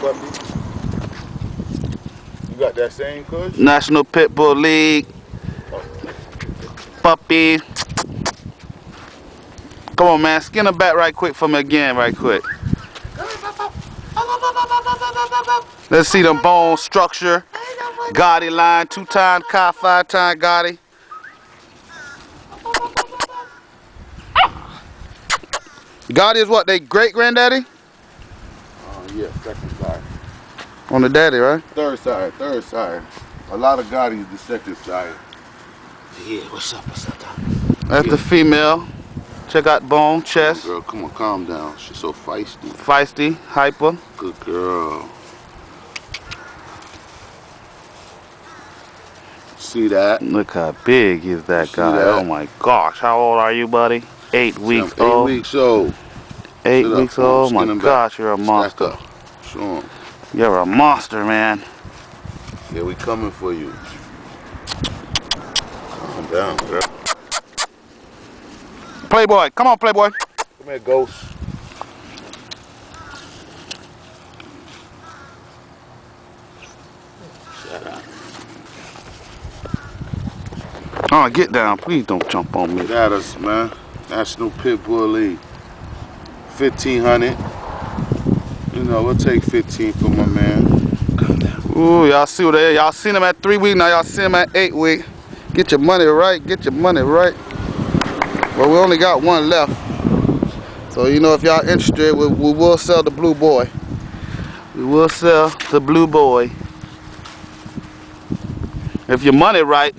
puppy? You got that same kush? National Pitbull League. Puppy. Come on, man. Skin her back right quick for me again, right quick. Let's see them bone structure. Gotti line, 2-time Kai, 5-time Gotti. Gotti is what, they great granddaddy? Yeah, second side. On the daddy, right? Third side. A lot of Gotti is the second side. Yeah, what's up, That's the female. Check out bone, chest. Girl, come on, calm down. She's so feisty. Feisty, hyper. Good girl. See that? Look how big is that guy. that? Oh my gosh. How old are you, buddy? 8 weeks I'm 8 old. 8 weeks old. 8 Sit weeks up, old. My skin him gosh, back. you're a Stack monster. up. Show 'em. You're a monster, man. Yeah, we coming for you. Calm down, girl. Playboy, come on, Playboy. Come here, Ghost. Shut up. Oh, get down. Please don't jump on me. That us, man. National Pitbull League. 1,500. You know, we'll take 15 for my man. Ooh, y'all see what they, y'all seen him at 3 weeks, now y'all see him at 8 weeks. Get your money right, get your money right. Well, we only got one left. So, you know, if y'all interested, we will sell the blue boy. We will sell the blue boy. If your money right,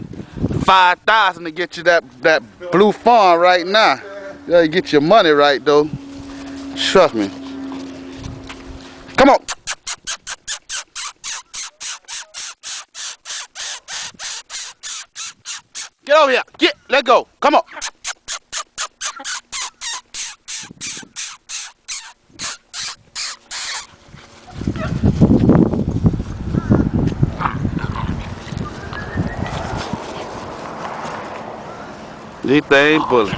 5,000 to get you that blue fawn right now. You gotta get your money right, though. Trust me. Come on. Get over here. Get. Let go. Come on. These things bully.